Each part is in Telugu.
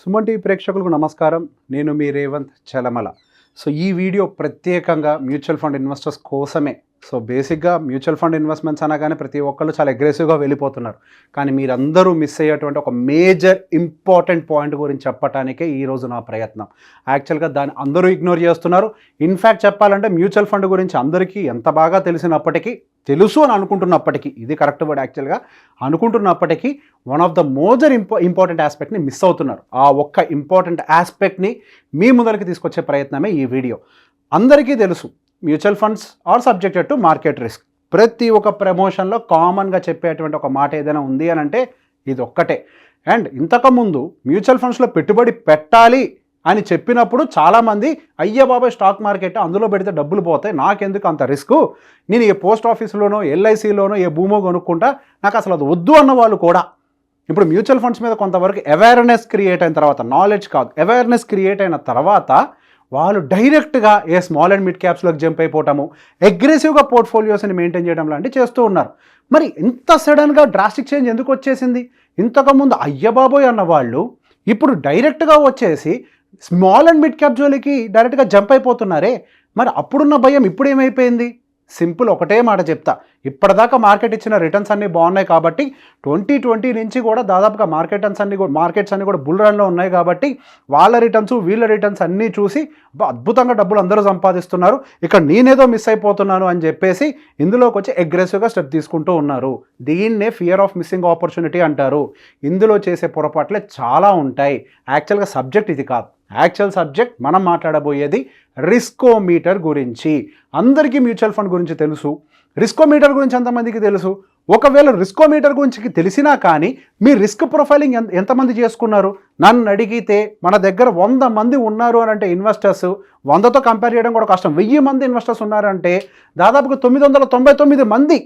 సుమన్ టీవీ ప్రేక్షకులకు నమస్కారం. నేను మీ రేవంత్ చలమల. ఈ వీడియో ప్రత్యేకంగా మ్యూచువల్ ఫండ్ ఇన్వెస్టర్స్ కోసమే. బేసిక్గా మ్యూచువల్ ఫండ్ ఇన్వెస్ట్మెంట్స్ అనగానే ప్రతి ఒక్కళ్ళు చాలా అగ్రెసివ్గా వెళ్ళిపోతున్నారు. కానీ మీరందరూ మిస్ అయ్యేటువంటి ఒక మేజర్ ఇంపార్టెంట్ పాయింట్ గురించి చెప్పటానికే ఈరోజు నా ప్రయత్నం. యాక్చువల్గా దాన్ని అందరూ ఇగ్నోర్ చేస్తున్నారు. ఇన్ఫ్యాక్ట్ చెప్పాలంటే మ్యూచువల్ ఫండ్ గురించి అందరికీ ఎంత బాగా తెలిసినప్పటికీ, తెలుసు అని అనుకుంటున్నప్పటికీ, ఇది కరెక్ట్ వర్డ్ యాక్చువల్గా, అనుకుంటున్నప్పటికీ one of the major important ఆస్పెక్ట్ని మిస్ అవుతున్నారు. ఆ ఒక్క ఇంపార్టెంట్ ఆస్పెక్ట్ని మీ ముందరికి తీసుకొచ్చే ప్రయత్నమే ఈ వీడియో. అందరికీ తెలుసు mutual funds are subjected to market risk. ప్రతి ఒక్క ప్రమోషన్లో కామన్గా చెప్పేటువంటి ఒక మాట ఏదైనా ఉంది అని అంటే ఇది ఒక్కటే. అండ్ ఇంతకుముందు మ్యూచువల్ ఫండ్స్లో పెట్టుబడి పెట్టాలి అని చెప్పినప్పుడు చాలామంది అయ్యే బాబాయ్ స్టాక్ మార్కెట్ అందులో పెడితే డబ్బులు పోతాయి, నాకెందుకు అంత రిస్క్, నేను ఏ పోస్ట్ ఆఫీసులోనో ఎల్ఐసిలోనో ఏ భూమో కొనుక్కుంటా, నాకు అసలు అది వద్దు అన్న వాళ్ళు కూడా ఇప్పుడు మ్యూచువల్ ఫండ్స్ మీద కొంతవరకు అవేర్నెస్ క్రియేట్ అయిన తర్వాత, నాలెడ్జ్ కాదు అవేర్నెస్ క్రియేట్ అయిన తర్వాత వాళ్ళు డైరెక్ట్గా ఏ స్మాల్ అండ్ మిడ్ క్యాప్స్లోకి జంప్ అయిపోవటము, అగ్రెసివ్గా పోర్ట్ఫోలియోస్ని మెయింటైన్ చేయడం లాంటివి చేస్తూ ఉన్నారు. మరి ఇంత సడన్గా డ్రాస్టిక్ చేంజ్ ఎందుకు వచ్చేసింది? ఇంతకుముందు అయ్యబాబోయ్ అన్న వాళ్ళు ఇప్పుడు డైరెక్ట్గా వచ్చేసి స్మాల్ అండ్ మిడ్ క్యాప్ జోలికి డైరెక్ట్గా జంప్ అయిపోతున్నారే. మరి అప్పుడున్న భయం ఇప్పుడు ఏమైపోయింది? సింపుల్ ఒకటే మాట చెప్తా. ఇప్పటిదాకా మార్కెట్ ఇచ్చిన రిటర్న్స్ అన్నీ బాగున్నాయి కాబట్టి 2020 నుంచి కూడా దాదాపుగా మార్కెట్స్ అన్నీ కూడా బుల్ రన్లో ఉన్నాయి కాబట్టి వాళ్ళ రిటర్న్స్ వీళ్ళ రిటర్న్స్ అన్నీ చూసి అద్భుతంగా డబ్బులు అందరూ సంపాదిస్తున్నారు, ఇక్కడ నేనేదో మిస్ అయిపోతున్నాను అని చెప్పేసి ఇందులోకి వచ్చి అగ్రెసివ్గా స్టెప్ తీసుకుంటూ ఉన్నారు. దీన్నే ఫియర్ ఆఫ్ మిస్సింగ్ ఆపర్చునిటీ అంటారు. ఇందులో చేసే పొరపాట్లే చాలా ఉంటాయి. యాక్చువల్గా సబ్జెక్ట్ ఇది కాదు. యాక్చువల్ సబ్జెక్ట్ మనం మాట్లాడబోయేది రిస్కోమీటర్ గురించి. అందరికీ మ్యూచువల్ ఫండ్ గురించి తెలుసు, రిస్కోమీటర్ గురించి ఎంతమందికి తెలుసు? ఒకవేళ రిస్కోమీటర్ గురించి తెలిసినా కానీ మీ రిస్క్ ప్రొఫైలింగ్ ఎంతమంది చేసుకున్నారు? నన్ను అడిగితే మన దగ్గర 100 మంది ఉన్నారు అని అంటే ఇన్వెస్టర్స్, 100తో కంపేర్ చేయడం కూడా కష్టం, 1000 మంది ఇన్వెస్టర్స్ ఉన్నారంటే దాదాపుగా 999 మంది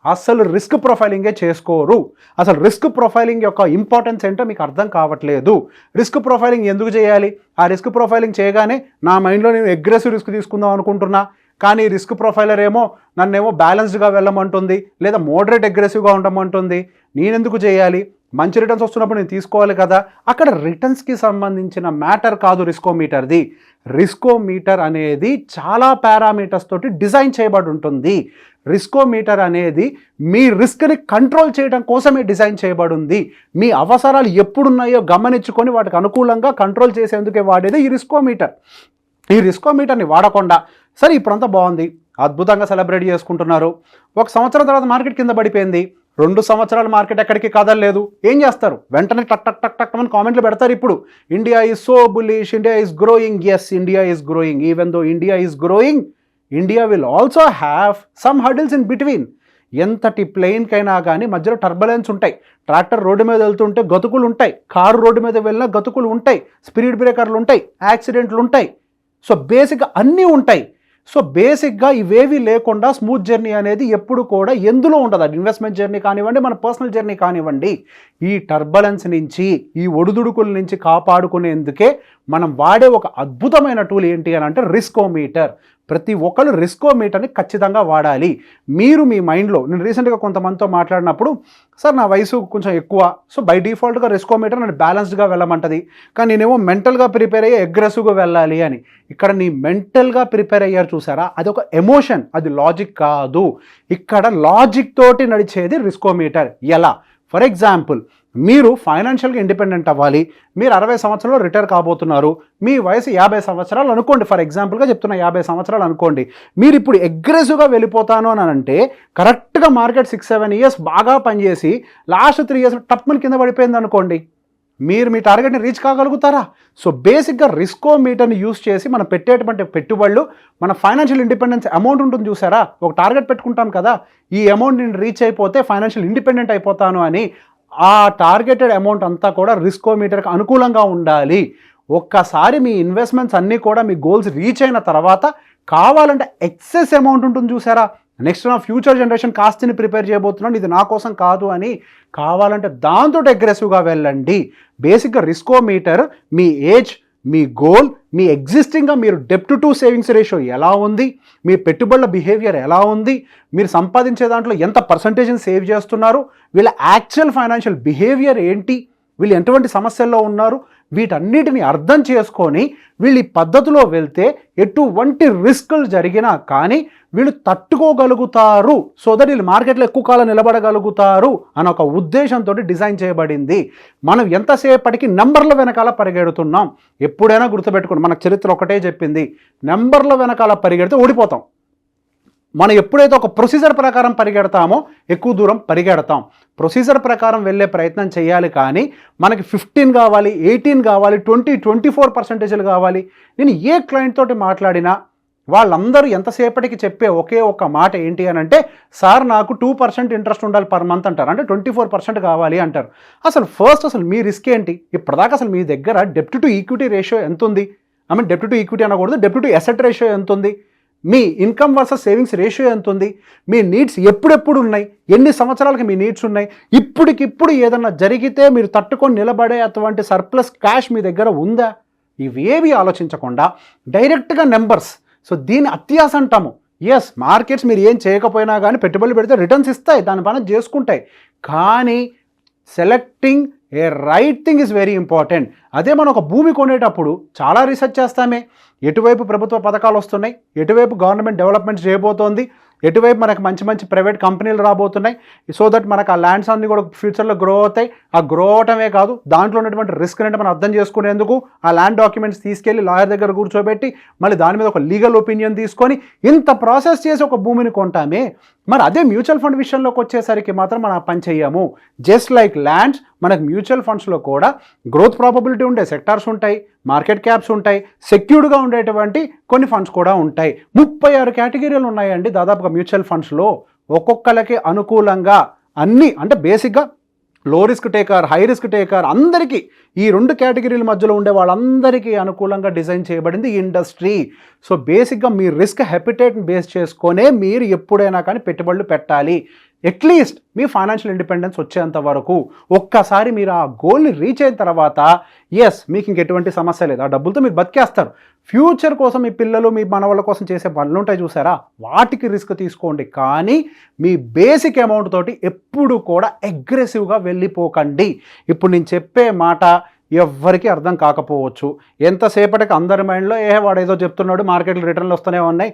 అసలు రిస్క్ ప్రొఫైలింగే చేసుకోరు. అసలు రిస్క్ ప్రొఫైలింగ్ యొక్క ఇంపార్టెన్స్ ఏంటో మీకు అర్థం కావట్లేదు. రిస్క్ ప్రొఫైలింగ్ ఎందుకు చేయాలి? ఆ రిస్క్ ప్రొఫైలింగ్ చేయగానే నా మైండ్లో నేను అగ్రెసివ్ రిస్క్ తీసుకుందాం అనుకుంటున్నా, కానీ రిస్క్ ప్రొఫైలర్ ఏమో నన్నేమో బ్యాలెన్స్డ్గా వెళ్ళమంటుంది, లేదా మోడరేట్ అగ్రెసివ్గా ఉండమంటుంది. నేనెందుకు చేయాలి? మంచి రిటర్న్స్ వస్తున్నప్పుడు నేను తీసుకోవాలి కదా. అక్కడ రిటర్న్స్కి సంబంధించిన మ్యాటర్ కాదు రిస్కోమీటర్ది. రిస్కోమీటర్ అనేది చాలా పారామీటర్స్ తోటి డిజైన్ చేయబడి ఉంటుంది. రిస్కోమీటర్ అనేది మీ రిస్క్ని కంట్రోల్ చేయడం కోసమే డిజైన్ చేయబడి ఉంది. మీ అవసరాలు ఎప్పుడున్నాయో గమనించుకొని వాటికి అనుకూలంగా కంట్రోల్ చేసేందుకే వాడేది ఈ రిస్కోమీటర్. ఈ రిస్కోమీటర్ని వాడకుండా సరే ఇప్పుడంతా బాగుంది, అద్భుతంగా సెలబ్రేట్ చేసుకుంటున్నారు, 1 సంవత్సరం తర్వాత మార్కెట్ కింద పడిపోయింది, 2 సంవత్సరాల మార్కెట్ ఎక్కడికి కదలలేదు, ఏం చేస్తారు? వెంటనే టక్ టక్ టక్ టక్ అని కామెంట్లు పెడతారు. ఇప్పుడు India is so bullish, India is growing. Yes, India is growing. Even though India is growing, India will also have some hurdles in between. ఎంతటి ప్లేన్కైనా కానీ మధ్యలో టర్బులెన్స్ ఉంటాయి. ట్రాక్టర్ రోడ్డు మీద వెళ్తుంటే గతుకులు ఉంటాయి, కారు రోడ్డు మీద వెళ్ళినా గతుకులు ఉంటాయి, స్పీడ్ బ్రేకర్లు ఉంటాయి, యాక్సిడెంట్లు ఉంటాయి. బేసిక్గా అన్నీ ఉంటాయి. బేసిక్గా ఇవేవి లేకుండా స్మూత్ జర్నీ అనేది ఎప్పుడు కూడా ఎందులో ఉండదు. అది ఇన్వెస్ట్మెంట్ జర్నీ కానివ్వండి, మన పర్సనల్ జర్నీ కానివ్వండి. ఈ టర్బులెన్స్ నుంచి, ఈ ఒడిదుడుకుల నుంచి కాపాడుకునేందుకే మనం వాడే ఒక అద్భుతమైన టూల్ ఏంటి అని అంటే రిస్కోమీటర్. ప్రతి ఒక్కరు రిస్కోమీటర్ని ఖచ్చితంగా వాడాలి. మీరు మీ మైండ్లో, నేను రీసెంట్గా కొంతమందితో మాట్లాడినప్పుడు, సార్ నా వయసు కొంచెం ఎక్కువ, బై డిఫాల్ట్గా రిస్కోమీటర్ నన్ను బ్యాలెన్స్డ్గా వెళ్ళమంటది, కానీ నేనేమో మెంటల్గా ప్రిపేర్ అయ్యి అగ్రెసివ్గా వెళ్ళాలి అని. ఇక్కడ నీ మెంటల్గా ప్రిపేర్ అయ్యారు చూసారా, అది ఒక ఎమోషన్, అది లాజిక్ కాదు. ఇక్కడ లాజిక్ తోటి నడిచేది రిస్కోమీటర్. ఎలా? ఫర్ ఎగ్జాంపుల్, మీరు ఫైనాన్షియల్గా ఇండిపెండెంట్ అవ్వాలి, మీరు 60 సంవత్సరాలు రిటైర్ కాబోతున్నారు, మీ వయసు 50 సంవత్సరాలు అనుకోండి, ఫర్ ఎగ్జాంపుల్గా చెప్తున్నా 50 సంవత్సరాలు అనుకోండి. మీరు ఇప్పుడు అగ్రెసివ్గా వెళ్ళిపోతాను అని అంటే కరెక్ట్గా మార్కెట్ 6-7 ఇయర్స్ బాగా పనిచేసి లాస్ట్ 3 ఇయర్స్ టప్మని కింద పడిపోయింది అనుకోండి, మీరు మీ టార్గెట్ని రీచ్ కాగలుగుతారా? బేసిక్గా రిస్కోమీటర్ని యూస్ చేసి మనం పెట్టేటువంటి పెట్టుబడులు, మన ఫైనాన్షియల్ ఇండిపెండెన్స్ అమౌంట్ ఉంటుంది చూసారా, ఒక టార్గెట్ పెట్టుకుంటాం కదా, ఈ అమౌంట్ నేను రీచ్ అయిపోతే ఫైనాన్షియల్ ఇండిపెండెంట్ అయిపోతాను అని. ఆ టార్గెటెడ్ అమౌంట్ అంతా కూడా రిస్కోమీటర్కి అనుకూలంగా ఉండాలి. ఒక్కసారి మీ ఇన్వెస్ట్మెంట్స్ అన్నీ కూడా మీ గోల్స్ రీచ్ అయిన తర్వాత కావాలంటే ఎక్సెస్ అమౌంట్ ఉంటుంది చూసారా, నెక్స్ట్ నా ఫ్యూచర్ జనరేషన్ కాస్ట్ని ప్రిపేర్ చేయబోతున్నాను, ఇది నా కోసం కాదు అని కావాలంటే దాంతో అగ్రెసివ్గా వెళ్ళండి. బేసిక్గా రిస్కోమీటర్ మీ ఏజ్, మీ గోల్, మీ ఎగ్జిస్టింగ్గా మీరు డెప్ట్ టు సేవింగ్స్ రేషియో ఎలా ఉంది, మీ పెట్టుబడుల బిహేవియర్ ఎలా ఉంది, మీరు సంపాదించే దాంట్లో ఎంత పర్సంటేజ్ని సేవ్ చేస్తున్నారు, వీళ్ళ యాక్చువల్ ఫైనాన్షియల్ బిహేవియర్ ఏంటి, వీళ్ళు ఎటువంటి సమస్యల్లో ఉన్నారు, వీటన్నిటిని అర్థం చేసుకొని వీళ్ళు ఈ పద్ధతిలో వెళ్తే ఎటువంటి రిస్కులు జరిగినా కానీ వీళ్ళు తట్టుకోగలుగుతారు, సో దట్ వీళ్ళు మార్కెట్లో ఎక్కువ కాలం నిలబడగలుగుతారు అన్న ఒక ఉద్దేశంతో డిజైన్ చేయబడింది. మనం ఎంతసేపటికి నెంబర్ల వెనకాల పరిగెడుతున్నాం. ఎప్పుడైనా గుర్తుపెట్టుకోండి, మనకు చరిత్ర ఒకటే చెప్పింది, నెంబర్ల వెనకాల పరిగెడితే ఓడిపోతాం. మనం ఎప్పుడైతే ఒక ప్రొసీజర్ ప్రకారం పరిగెడతామో ఎక్కువ దూరం పరిగెడతాం. ప్రొసీజర్ ప్రకారం వెళ్ళే ప్రయత్నం చేయాలి, కానీ మనకి 15 కావాలి, 18 కావాలి, 24% కావాలి. నేను ఏ క్లయింట్ తోటి మాట్లాడినా వాళ్ళందరూ ఎంతసేపటికి చెప్పే ఒకే ఒక మాట ఏంటి అని అంటే, సార్ నాకు 2% ఇంట్రెస్ట్ ఉండాలి పర్ మంత్ అంటారు, అంటే 24% కావాలి అంటారు. అసలు మీ రిస్క్ ఏంటి? ఇప్పటిదాకా అసలు మీ దగ్గర డెప్ట్ టు ఈక్విటీ రేషియో ఎంత ఉంది? డెప్ట్ టు ఈక్విటీ అనకూడదు, డెప్ట్ టు అసెట్ రేషియో ఎంత ఉంది? మీ ఇన్కమ్ వర్సెస్ సేవింగ్స్ రేషియో ఎంత ఉంది? మీ నీడ్స్ ఎప్పుడెప్పుడు ఉన్నాయి? ఎన్ని సంవత్సరాలకి మీ నీడ్స్ ఉన్నాయి? ఇప్పటికిప్పుడు ఏదన్నా జరిగితే మీరు తట్టుకొని నిలబడే అటువంటి సర్ప్లస్ క్యాష్ మీ దగ్గర ఉందా? ఇవేవి ఆలోచించకుండా డైరెక్ట్గా నెంబర్స్. సో దీన్ని అత్యాస అంటాము. ఎస్, మార్కెట్స్ మీరు ఏం చేయకపోయినా కానీ పెట్టుబడులు పెడితే రిటర్న్స్ ఇస్తాయి, దాని పని చేసుకుంటాయి. కానీ selecting A right thing is very important. అదే మనం ఒక భూమి కొనేటప్పుడు చాలా రీసెర్చ్ చేస్తామే. ఎటువైపు ప్రభుత్వ పథకాలు వస్తున్నాయి, ఎటువైపు గవర్నమెంట్ డెవలప్మెంట్ చేయబోతోంది, ఎటువైపు మనకు మంచి మంచి ప్రైవేట్ కంపెనీలు రాబోతున్నాయి, సో దట్ మనకు ఆ ల్యాండ్స్ అన్నీ కూడా ఫ్యూచర్లో గ్రో అవుతాయి. ఆ గ్రో అవటమే కాదు, దాంట్లో ఉన్నటువంటి రిస్క్ అంటే మనం అర్థం చేసుకునేందుకు ఆ ల్యాండ్ డాక్యుమెంట్స్ తీసుకెళ్ళి లాయర్ దగ్గర కూర్చోబెట్టి మళ్ళీ దాని మీద ఒక లీగల్ ఒపీనియన్ తీసుకొని ఇంత ప్రాసెస్ చేసి ఒక భూమిని కొంటామే. మరి అదే మ్యూచువల్ ఫండ్ విషయంలోకి వచ్చేసరికి మాత్రం మనం ఆ పని చెయ్యము. జస్ట్ లైక్ ల్యాండ్స్, మనకు మ్యూచువల్ ఫండ్స్లో కూడా గ్రోత్ ప్రాబబిలిటీ ఉండే సెక్టార్స్ ఉంటాయి, మార్కెట్ క్యాప్స్ ఉంటాయి, సెక్యూర్డ్గా ఉండేటువంటి కొన్ని ఫండ్స్ కూడా ఉంటాయి. 36 కేటగిరీలు ఉన్నాయండి దాదాపుగా మ్యూచువల్ ఫండ్స్లో. ఒక్కొక్కరికి అనుకూలంగా అన్నీ, అంటే బేసిక్గా లో risk taker, high risk taker, అందరికీ ఈ 2 కేటగిరీల మధ్యలో ఉండే వాళ్ళందరికీ అనుకూలంగా డిజైన్ చేయబడింది ఈ ఇండస్ట్రీ. సో బేసిక్గా మీ రిస్క్ హెపిటేట్ని బేస్ చేసుకొనే మీరు ఎప్పుడైనా కానీ పెట్టుబడులు పెట్టాలి. అట్లీస్ట్ మీ ఫైనాన్షియల్ ఇండిపెండెన్స్ వచ్చేంత వరకు. ఒక్కసారి మీరు ఆ గోల్ని రీచ్ అయిన తర్వాత ఎస్, మీకు ఇంకెటువంటి సమస్య లేదు, ఆ డబ్బులతో మీరు బతికేస్తారు. ఫ్యూచర్ కోసం మీ పిల్లలు, మీ మనవాళ్ళ కోసం చేసే పనులు ఉంటాయి చూసారా, వాటికి రిస్క్ తీసుకోండి. కానీ మీ బేసిక్ అమౌంట్ తోటి ఎప్పుడు కూడా అగ్రెసివ్గా వెళ్ళిపోకండి. ఇప్పుడు నేను చెప్పే మాట ఎవ్వరికి అర్థం కాకపోవచ్చు. ఎంతసేపటికి అందరి మైండ్లో వాడు ఏదో చెప్తున్నాడు, మార్కెట్లో రిటర్న్లు వస్తూనే ఉన్నాయి,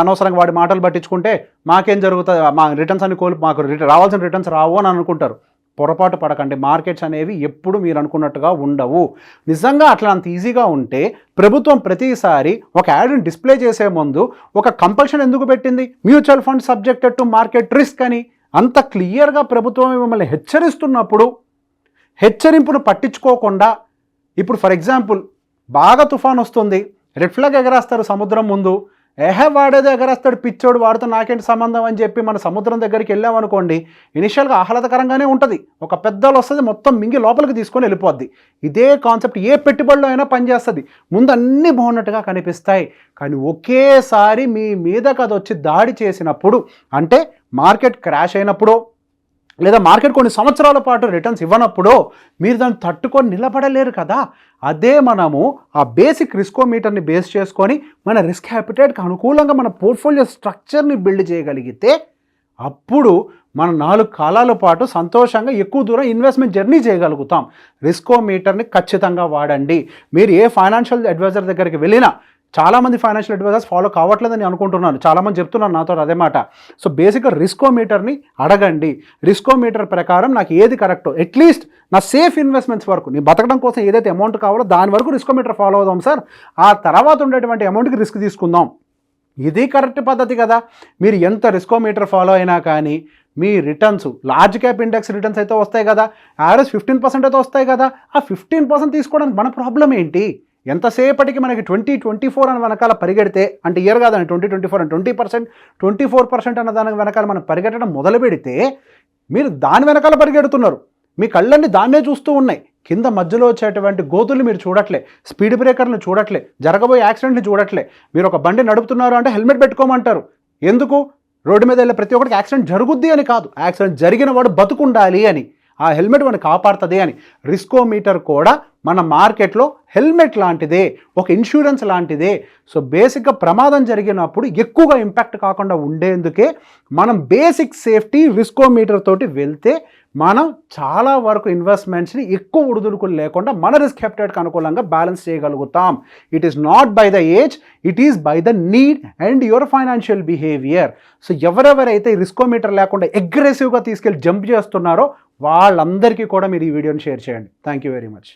అనవసరంగా వాడి మాటలు పట్టించుకుంటే మాకేం జరుగుతుంది, మా రిటర్న్స్ అన్ని మాకు రావాల్సిన రిటర్న్స్ రావు అని అనుకుంటారు. పొరపాటు పడకండి. మార్కెట్స్ అనేవి ఎప్పుడు మీరు అనుకున్నట్టుగా ఉండవు. నిజంగా అట్లా అంత ఈజీగా ఉంటే ప్రభుత్వం ప్రతిసారి ఒక యాడ్ని డిస్ప్లే చేసే ముందు ఒక కంపల్షన్ ఎందుకు పెట్టింది? Mutual fund subjected to market risk అని. అంత క్లియర్గా ప్రభుత్వం మిమ్మల్ని హెచ్చరిస్తున్నప్పుడు హెచ్చరింపును పట్టించుకోకుండా, ఇప్పుడు ఫర్ ఎగ్జాంపుల్ బాగా తుఫాన్ వస్తుంది, రెడ్ ఫ్లాగ్ ఎగరేస్తారు సముద్రం ముందు, వాడేదో ఎగరేస్తాడు పిచ్చోడు, వాడితో నాకేంటి సంబంధం అని చెప్పి మన సముద్రం దగ్గరికి వెళ్ళామనుకోండి, ఇనిషియల్గా ఆహ్లాదకరంగానే ఉంటుంది, ఒక పెద్దలు వస్తుంది మొత్తం మింగి లోపలికి తీసుకొని వెళ్ళిపోద్ది. ఇదే కాన్సెప్ట్ ఏ పెట్టుబడిలో అయినా పనిచేస్తుంది. ముందు అన్నీ బాగున్నట్టుగా కనిపిస్తాయి, కానీ ఒకేసారి మీ మీదకి అది వచ్చి దాడి చేసినప్పుడు, అంటే మార్కెట్ క్రాష్ అయినప్పుడు లేదా మార్కెట్ కొన్ని సంవత్సరాల పాటు రిటర్న్స్ ఇవ్వనప్పుడు మీరు దాన్ని తట్టుకొని నిలబడలేరు కదా. అదే మనము ఆ బేసిక్ రిస్కోమీటర్ని బేస్ చేసుకొని మన రిస్క్ హ్యాపిటేట్కి అనుకూలంగా మన పోర్ట్ఫోలియో స్ట్రక్చర్ని బిల్డ్ చేయగలిగితే అప్పుడు మనం 4 కాలాల పాటు సంతోషంగా ఎక్కువ దూరం ఇన్వెస్ట్మెంట్ జర్నీ చేయగలుగుతాం. రిస్కోమీటర్ని ఖచ్చితంగా వాడండి. మీరు ఏ ఫైనాన్షియల్ అడ్వైజర్ దగ్గరికి వెళ్ళినా, చాలామంది ఫైనాన్షియల్ అడ్వైజర్స్ ఫాలో కావట్లేదని అనుకుంటున్నాను, చాలామంది చెప్తున్నారు నాతో అదే మాట. సో బేసిక్గా రిస్కోమీటర్ని అడగండి. రిస్కోమీటర్ ప్రకారం నాకు ఏది కరెక్టో, అట్లీస్ట్ నా సేఫ్ ఇన్వెస్ట్మెంట్స్ వరకు, నీ బతకడం కోసం ఏదైతే అమౌంట్ కావాలో దాని వరకు రిస్కోమీటర్ ఫాలో అవుదాం సార్, ఆ తర్వాత ఉండేటువంటి అమౌంట్కి రిస్క్ తీసుకుందాం. ఇది కరెక్ట్ పద్ధతి కదా. మీరు ఎంత రిస్కోమీటర్ ఫాలో అయినా కానీ మీ returns, large cap index returns అయితే వస్తాయి కదా, యావరేజ్ 15% అయితే వస్తాయి కదా, ఆ 15% తీసుకోవడానికి మన ప్రాబ్లం ఏంటి? ఎంతసేపటికి మనకి 2024 అని వెనకాల పరిగెడితే, అంటే ఇయర్ కాదండి 2024 అని 20%, 24% అన్న దాని వెనకాల మనం పరిగెట్టడం మొదలు పెడితే మీరు దాని వెనకాల పరిగెడుతున్నారు. మీ కళ్ళన్నీ దాన్నే చూస్తూ ఉన్నాయి. కింద మధ్యలో వచ్చేటువంటి గోతుల్ని మీరు చూడట్లే, స్పీడ్ బ్రేకర్లు చూడట్లే, జరగబోయే యాక్సిడెంట్ని చూడట్లే. మీరు ఒక బండి నడుపుతున్నారు అంటే హెల్మెట్ పెట్టుకోమంటారు. ఎందుకు? రోడ్డు మీద వెళ్ళే ప్రతి ఒక్కరికి యాక్సిడెంట్ జరుగుద్ది అని కాదు, యాక్సిడెంట్ జరిగిన వాడు బతుకుండాలి అని. ఆ హెల్మెట్ మనకు కాపాడుతుంది అని. రిస్కోమీటర్ కూడా మన మార్కెట్లో హెల్మెట్ లాంటిదే, ఒక ఇన్సూరెన్స్ లాంటిదే. సో బేసిక్గా ప్రమాదం జరిగినప్పుడు ఎక్కువగా ఇంపాక్ట్ కాకుండా ఉండేందుకే మనం బేసిక్ సేఫ్టీ రిస్కోమీటర్ తోటి వెళ్తే మనం చాలా వరకు ఇన్వెస్ట్మెంట్స్ని ఎక్కువ ఉడుదుడుకులు లేకుండా మన రిస్క్ హ్యాపిటేట్కి అనుకూలంగా బ్యాలెన్స్ చేయగలుగుతాం. It is not by the age, it is by the need and your financial behaviour. So ఎవరెవరైతే రిస్కోమీటర్ లేకుండా అగ్రెసివ్గా తీసుకెళ్ళి జంప్ చేస్తున్నారో వాళ్ళందరికీ కూడా మీరు ఈ వీడియోని షేర్ చేయండి. Thank you very much.